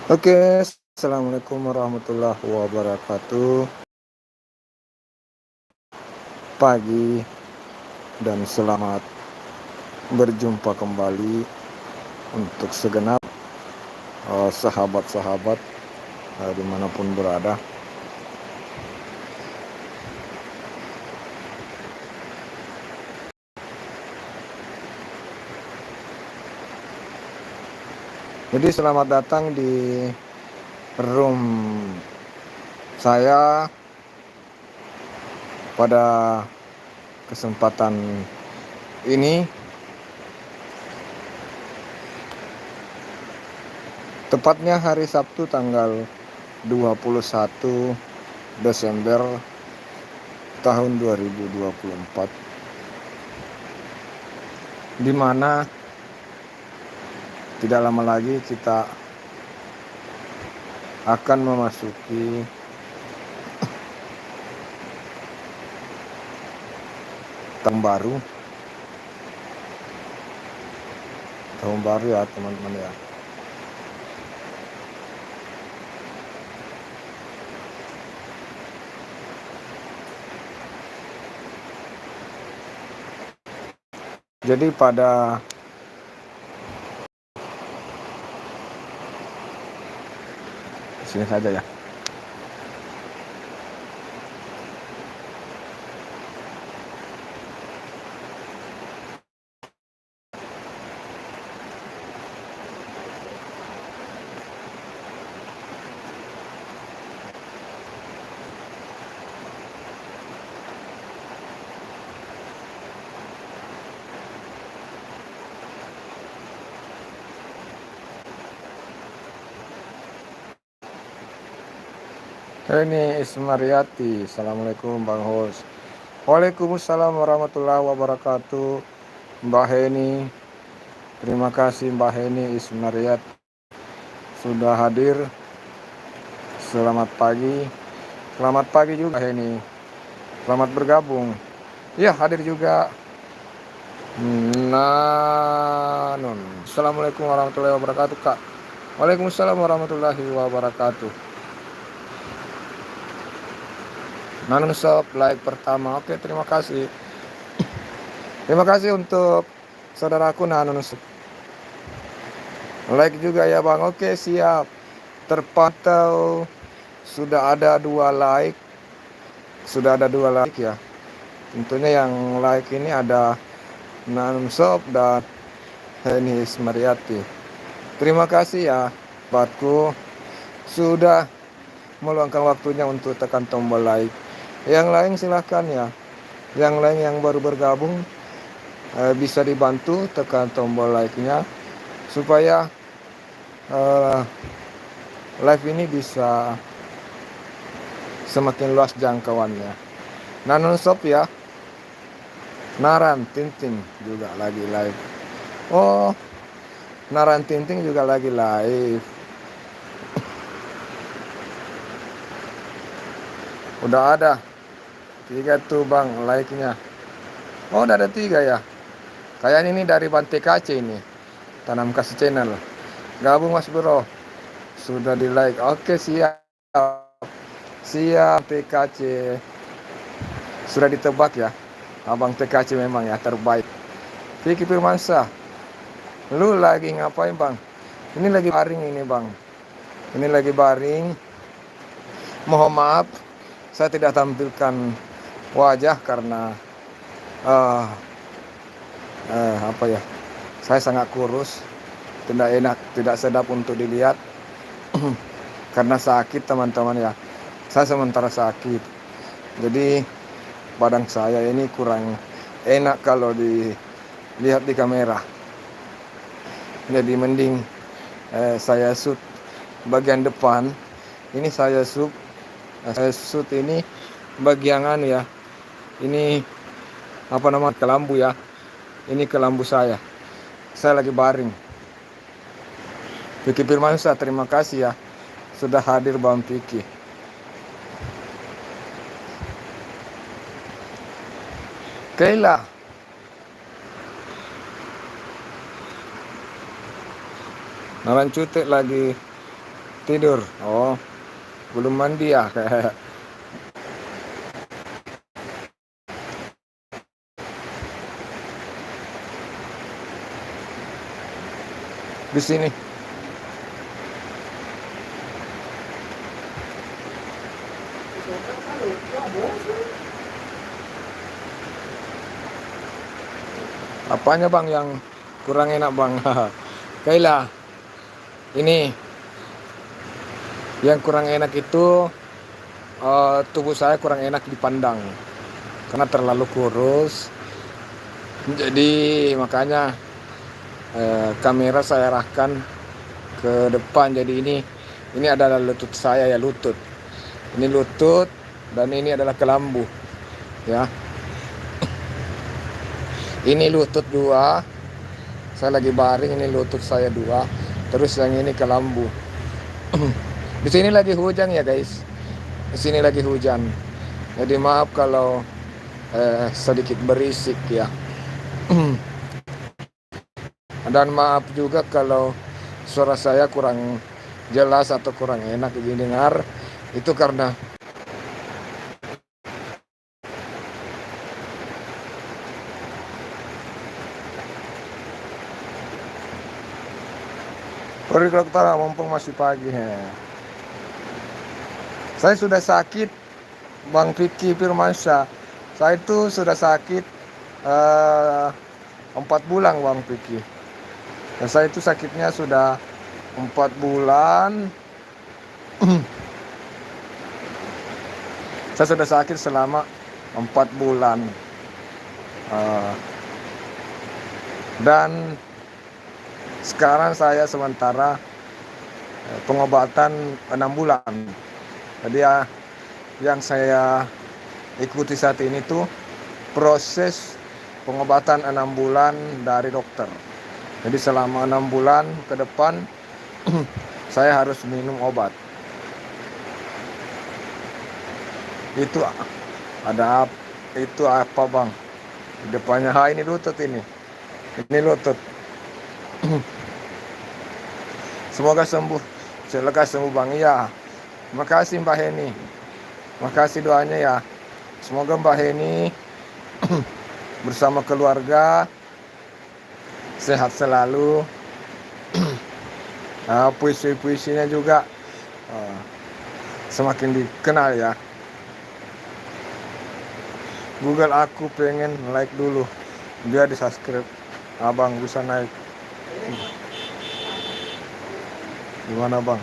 Oke, assalamualaikum warahmatullahi wabarakatuh. Pagi dan selamat berjumpa kembali untuk segenap sahabat-sahabat dimanapun berada. Jadi selamat datang di room saya pada kesempatan ini. Tepatnya hari Sabtu tanggal 21 Desember tahun 2024, di mana tidak lama lagi kita akan memasuki tahun baru ya teman-teman ya. Jadi pada sini saja ya. Ini Ismaryati. Assalamualaikum Bang Hos. Waalaikumsalam warahmatullahi wabarakatuh Mbak Heni. Terima kasih Mbak Heni Ismaryat sudah hadir. Selamat pagi. Selamat pagi juga Heni. Selamat bergabung. Ya, hadir juga Nanun. Assalamualaikum warahmatullahi wabarakatuh Kak. Waalaikumsalam warahmatullahi wabarakatuh. Nanun Shop like pertama. Oke, terima kasih. Terima kasih untuk saudaraku Nanun Shop. Like juga ya Bang. Oke, siap. Terpantau sudah ada 2 like. Sudah ada 2 like ya. Tentunya yang like ini ada Nanun Shop dan Heni Ismaryati. Terima kasih ya buatku sudah meluangkan waktunya untuk tekan tombol like. Yang lain silahkan ya. Yang lain yang baru bergabung bisa dibantu tekan tombol like-nya supaya live ini bisa semakin luas jangkauannya. Nanun Shop ya. Naran Tinting juga lagi live. Oh, Naran Tinting juga lagi live. Udah ada 3 tuh Bang like-nya. Oh, udah ada 3 ya. Kayaknya ini dari Bang TKC ini. Tanam Kasih Channel. Gabung Mas Bro. Sudah di like. Oke, siap. Siap TKC. Sudah ditebak ya. Abang TKC memang ya terbaik. Vicky Firmansyah. Lu lagi ngapain Bang? Ini lagi baring ini Bang. Ini lagi baring. Mohon maaf saya tidak tampilkan wajah karena apa ya? Saya sangat kurus. Tidak enak, tidak sedap untuk dilihat. Karena sakit teman-teman ya. Saya sementara sakit. Jadi badan saya ini kurang enak kalau dilihat di kamera. Jadi mending saya shoot bagian depan. Ini saya shoot ini bagian ya. Ini apa nama kelambu ya. Ini kelambu saya. Saya lagi baring. Vicky Firmansyah, terima kasih ya sudah hadir Bang Vicky. Keila. Naran Cutek lagi Tidur. Oh, belum mandi ya. Di sini. Apanya bang yang kurang enak bang? Kayla, ini yang kurang enak itu tubuh saya kurang enak dipandang karena terlalu kurus. Jadi makanya kamera saya arahkan ke depan. Jadi ini adalah lutut saya ya, lutut. Ini lutut dan ini adalah kelambu ya. Ini lutut dua, saya lagi baring, ini lutut saya dua, terus yang ini kelambu. Di sini lagi hujan ya guys, di sini lagi hujan, jadi maaf kalau sedikit berisik ya. Dan maaf juga kalau suara saya kurang jelas atau kurang enak didengar, itu karena Pergi ke dokter mumpung masih pagi. Saya sudah sakit, Bang Vicky Firmansyah. Saya itu sudah sakit 4 bulan Bang Vicky. Dan saya itu sakitnya sudah 4 bulan. Saya sudah sakit selama 4 bulan. Dan sekarang saya sementara pengobatan 6 bulan. Jadi ya, yang saya ikuti saat ini tuh proses pengobatan 6 bulan dari dokter. Jadi selama 6 bulan ke depan saya harus minum obat. Itu ada itu apa bang? Di depannya ini lutut ini. Ini lutut. Semoga sembuh, lekas sembuh bang. Iya. Makasih Mbak Heni. Makasih doanya ya. Semoga Mbak Heni bersama keluarga sehat selalu. Puisi-puisinya juga semakin dikenal ya. Google aku pengen like dulu biar di subscribe, abang bisa naik. Gimana bang?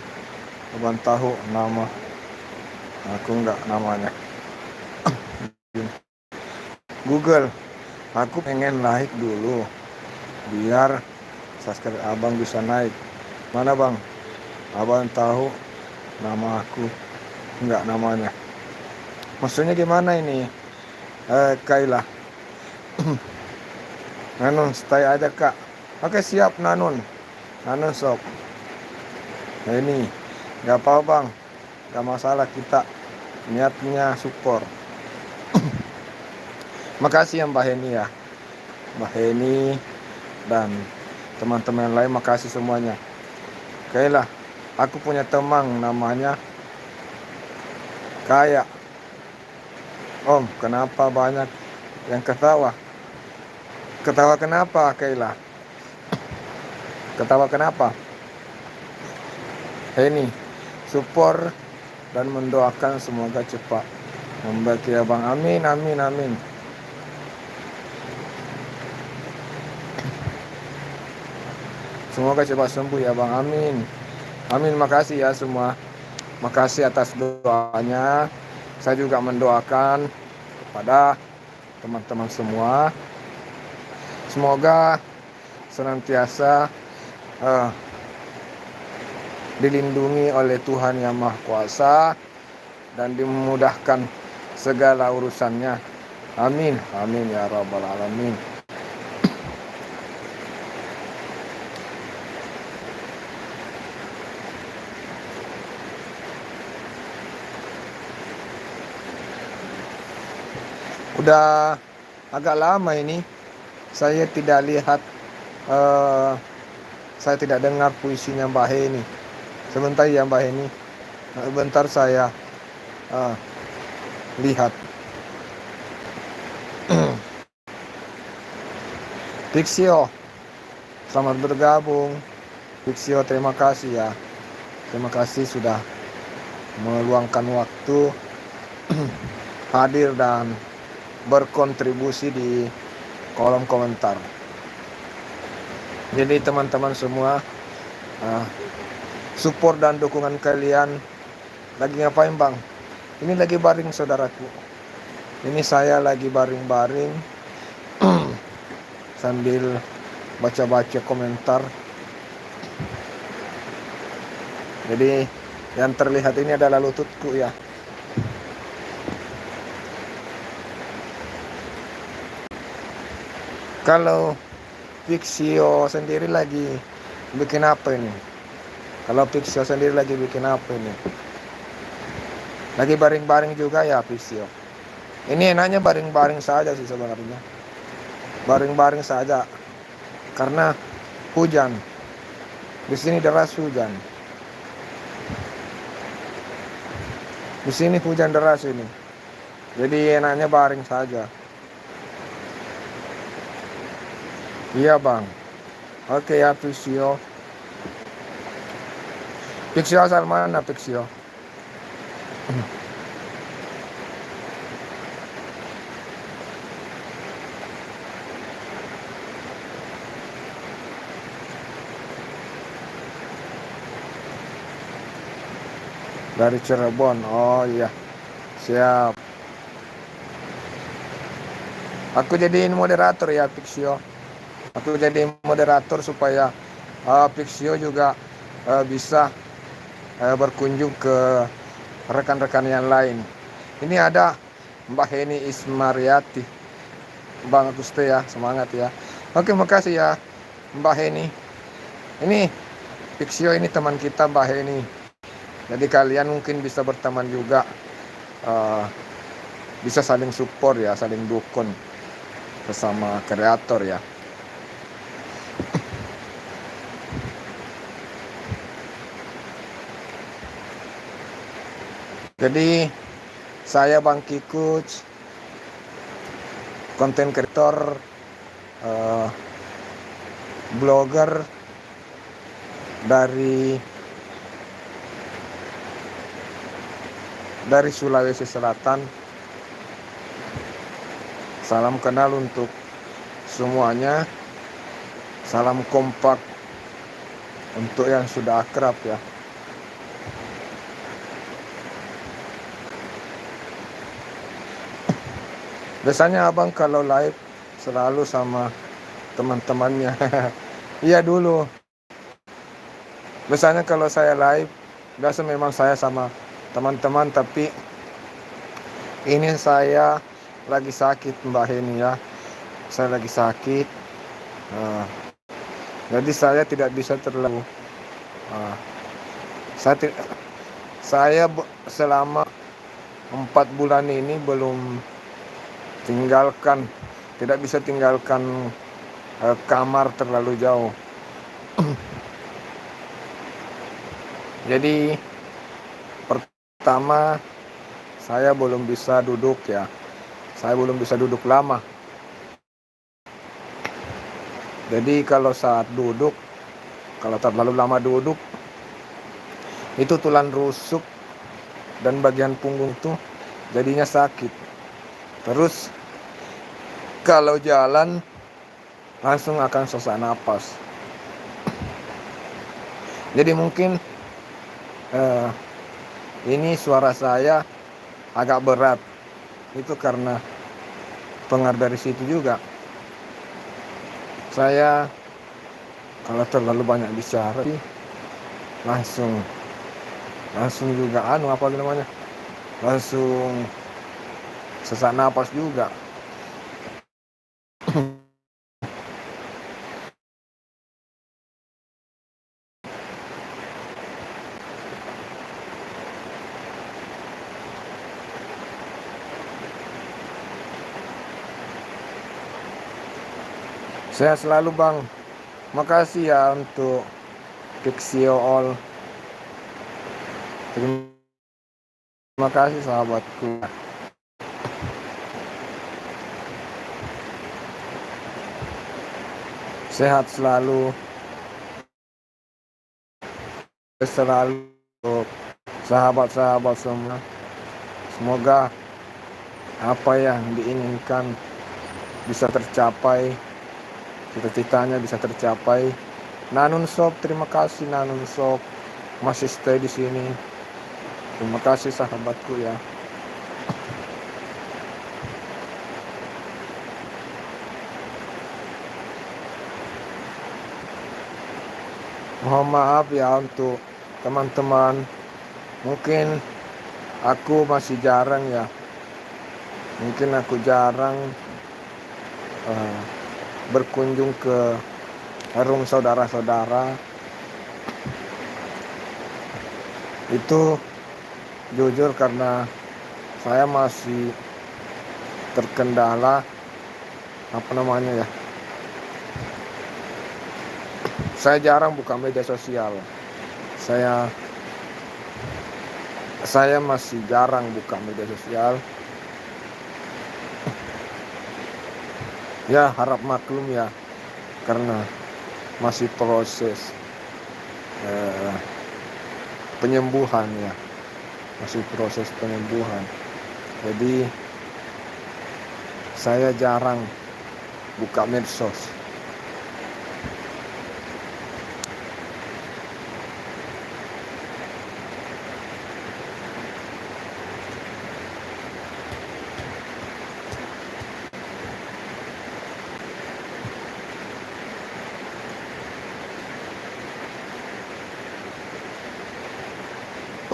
Abang tahu nama aku enggak namanya? Google, aku pengen like dulu biar subscribe abang bisa naik. Mana bang? Abang tahu nama aku enggak namanya? Maksudnya gimana ini? Kayla. Nanun stay aja kak. Oke siap Nanun. Nanun sob. Nah ini gak apa bang, gak masalah, kita niatnya support. Makasih ya Mbak Heni ya, Mbak Heni dan teman-teman lain, makasih semuanya. Oke lah, aku punya teman namanya Kaya. Om, kenapa banyak yang ketawa? Ketawa kenapa Kayla? Ketawa kenapa? Heni, support dan mendoakan semoga cepat membaik ya bang. Amin, amin, amin. Semoga cepat sembuh ya bang. Amin. Amin, makasih ya semua. Makasih atas doanya. Saya juga mendoakan kepada teman-teman semua. Semoga senantiasa dilindungi oleh Tuhan Yang Maha Kuasa dan dimudahkan segala urusannya. Amin. Amin ya rabbal alamin. Udah agak lama ini saya tidak lihat, saya tidak dengar puisinya Mbak Heni. Sebentar ya Mbak Heni. Sebentar saya lihat. Pixio, selamat bergabung. Pixio, terima kasih ya. Terima kasih sudah meluangkan waktu hadir dan berkontribusi di kolom komentar. Jadi teman-teman semua, support dan dukungan kalian. Lagi ngapain Bang? Ini lagi baring saudaraku. Ini saya lagi baring-baring sambil baca-baca komentar. Jadi yang terlihat ini adalah lututku ya. Kalau Pixio sendiri lagi bikin apa ini? Kalau Pixio sendiri lagi bikin apa ini? Lagi baring-baring juga ya Pixio. Ini enaknya baring-baring saja sih sebenarnya. Baring-baring saja. Karena hujan. Di sini deras hujan. Di sini hujan deras ini. Jadi enaknya baring saja. Iya Bang. Oke ya Pixio. Pixio asal mana Pixio? Dari Cirebon. Oh iya. Siap. Aku jadiin moderator ya Pixio. Aku jadi moderator supaya Pixio juga bisa berkunjung ke rekan-rekan yang lain. Ini ada Mbak Heni Ismariati. Bang Aguste ya, semangat ya. Oke, makasih ya Mbak Heni. Ini Pixio ini teman kita Mbak Heni. Jadi kalian mungkin bisa berteman juga, bisa saling support ya, saling dukung bersama kreator ya. Jadi saya Bang Kikuc, konten kreator, blogger dari Sulawesi Selatan. Salam kenal untuk semuanya. Salam kompak untuk yang sudah akrab ya. Biasanya abang kalau live selalu sama teman-temannya. Iya dulu. Biasanya kalau saya live, biasa memang saya sama teman-teman, tapi ini saya lagi sakit Mbak Heni ya. Saya lagi sakit. Jadi saya tidak bisa terlalu. Saya selama 4 bulan ini belum tidak bisa tinggalkan kamar terlalu jauh. Jadi pertama saya belum bisa duduk ya. Saya belum bisa duduk lama. Jadi kalau saat duduk, kalau terlalu lama duduk, itu tulang rusuk dan bagian punggung itu jadinya sakit. Terus kalau jalan langsung akan sesak napas. Jadi mungkin ini suara saya agak berat. Itu karena pengaruh dari situ juga. Saya kalau terlalu banyak bicara langsung juga langsung sesak napas juga. Saya selalu Bang. Makasih ya untuk Pixio All. Terima kasih sahabatku. Sehat selalu sahabat-sahabat semua. Semoga apa yang diinginkan bisa tercapai, cita-citanya bisa tercapai. Nanun Shop, terima kasih Nanun Shop masih stay di sini. Terima kasih sahabatku ya. Mohon maaf ya untuk teman-teman, mungkin aku masih jarang ya, mungkin aku jarang berkunjung ke warung saudara-saudara. Itu jujur karena saya masih terkendala saya jarang buka media sosial. Saya masih jarang buka media sosial. Ya harap maklum ya, karena masih proses penyembuhan ya, masih proses penyembuhan. Jadi saya jarang buka medsos.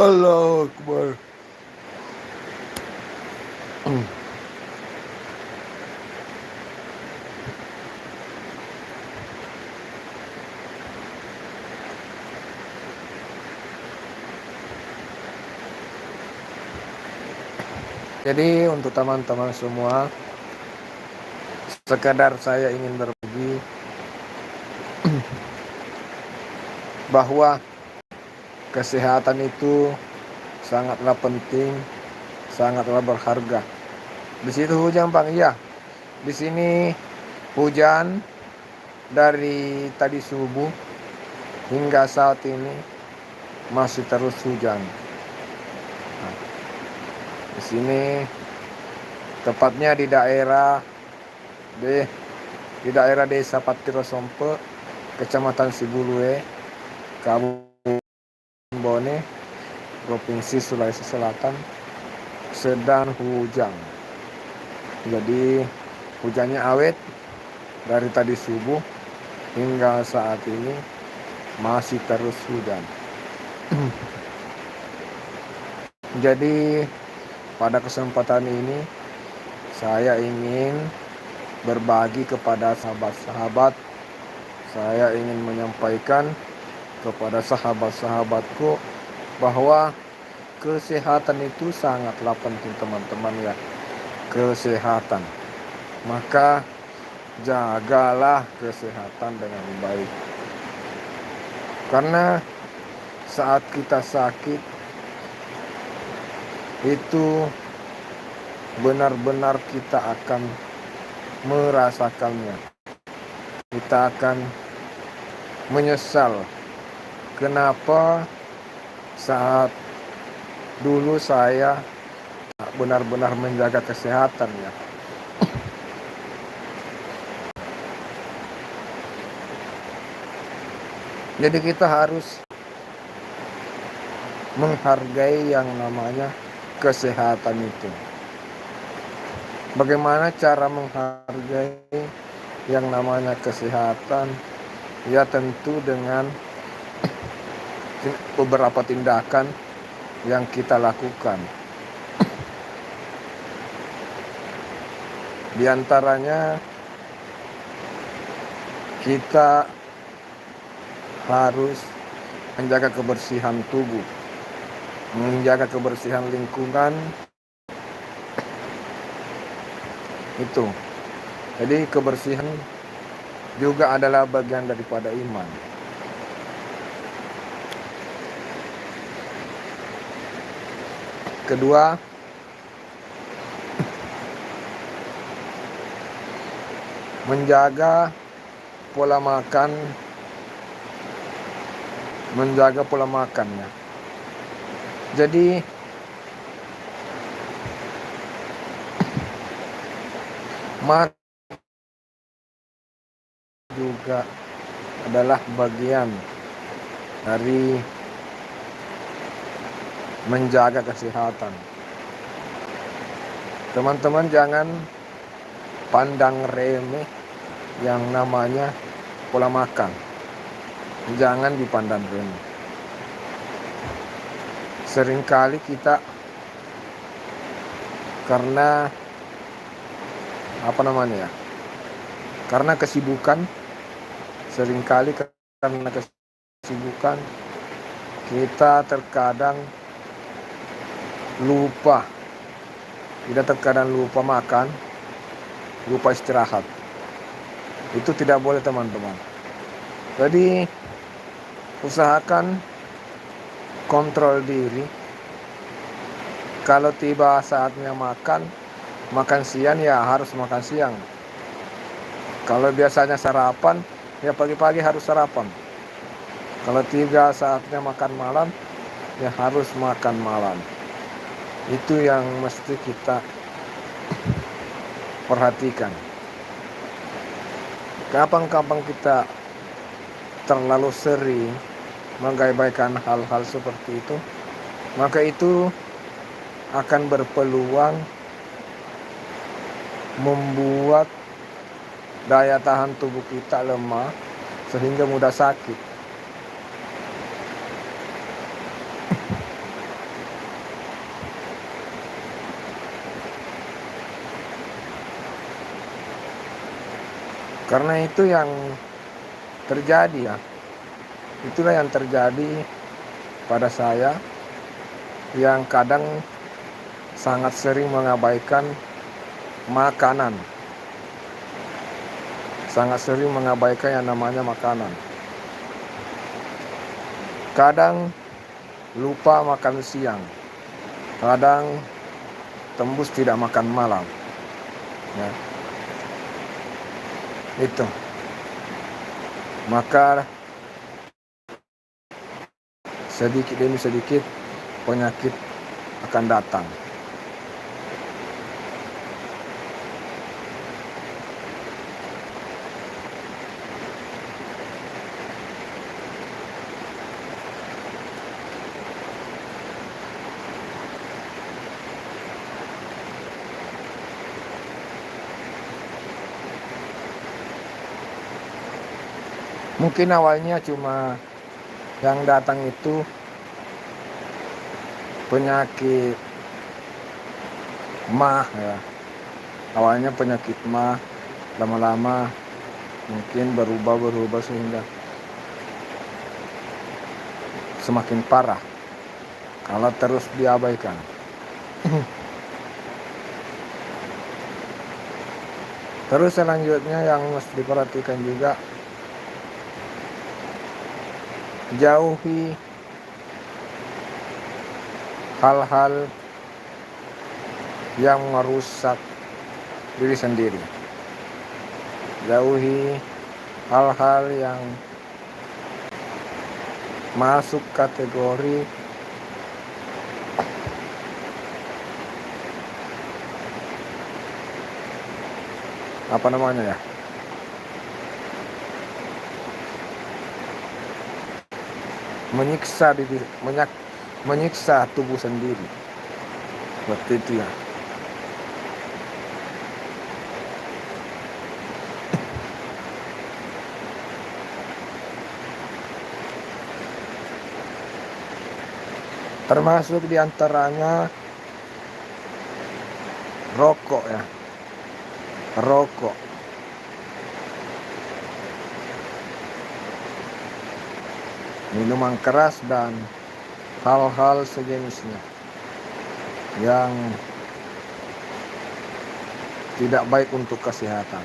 Allahu Akbar. Jadi untuk teman-teman semua, sekadar saya ingin berbagi bahwa kesehatan itu sangatlah penting, sangatlah berharga. Di situ hujan Bang, iya. Di sini hujan dari tadi subuh hingga saat ini masih terus hujan. Di sini tepatnya di daerah Desa Patirosompe, Kecamatan Sibulue, Kabupaten Bone, Provinsi Sulawesi Selatan, sedang hujan. Jadi hujannya awet dari tadi subuh hingga saat ini masih terus hujan. Jadi pada kesempatan ini saya ingin berbagi kepada sahabat-sahabat. Saya ingin menyampaikan kepada sahabat-sahabatku bahwa kesehatan itu sangatlah penting teman-teman ya. Kesehatan. Maka jagalah kesehatan dengan baik. Karena saat kita sakit itu benar-benar kita akan merasakannya. Kita akan menyesal kenapa saat dulu saya benar-benar menjaga kesehatan ya. Jadi kita harus menghargai yang namanya kesehatan itu. Bagaimana cara menghargai yang namanya kesehatan? Ya tentu dengan beberapa tindakan yang kita lakukan. Di antaranya kita harus menjaga kebersihan tubuh, menjaga kebersihan lingkungan. Itu. Jadi kebersihan juga adalah bagian daripada iman. Kedua, menjaga pola makannya. Jadi makan juga adalah bagian dari menjaga kesehatan. Teman-teman jangan pandang remeh yang namanya pola makan. Jangan dipandang remeh. Seringkali kita karena karena kesibukan, kita terkadang lupa makan, lupa istirahat. Itu tidak boleh, teman-teman. Jadi usahakan kontrol diri. Kalau tiba saatnya makan siang, ya harus makan siang. Kalau biasanya sarapan, ya pagi-pagi harus sarapan. Kalau tiba saatnya makan malam, ya harus makan malam. Itu yang mesti kita perhatikan. Kapan-kapan kita terlalu sering mengabaikan hal-hal seperti itu, maka itu akan berpeluang membuat daya tahan tubuh kita lemah sehingga mudah sakit. Karena itu yang terjadi, ya. Itulah yang terjadi pada saya yang kadang sangat sering mengabaikan makanan. Sangat sering mengabaikan yang namanya makanan. Kadang lupa makan siang. Kadang tembus tidak makan malam. Ya. Itu. Maka sedikit demi sedikit penyakit akan datang. Mungkin awalnya cuma yang datang itu penyakit mah, ya. Awalnya penyakit mah, lama-lama mungkin berubah sehingga semakin parah kalau terus diabaikan. Terus selanjutnya yang mesti diperhatikan juga, jauhi hal-hal yang merusak diri sendiri. Jauhi hal-hal yang masuk kategori menyiksa tubuh sendiri. Seperti itu, ya. Termasuk diantaranya rokok, ya. Rokok. Minuman keras dan hal-hal sejenisnya yang tidak baik untuk kesehatan.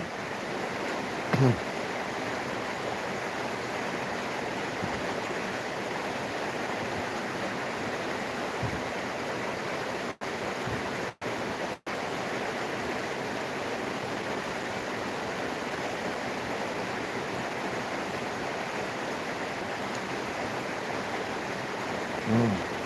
Hmm.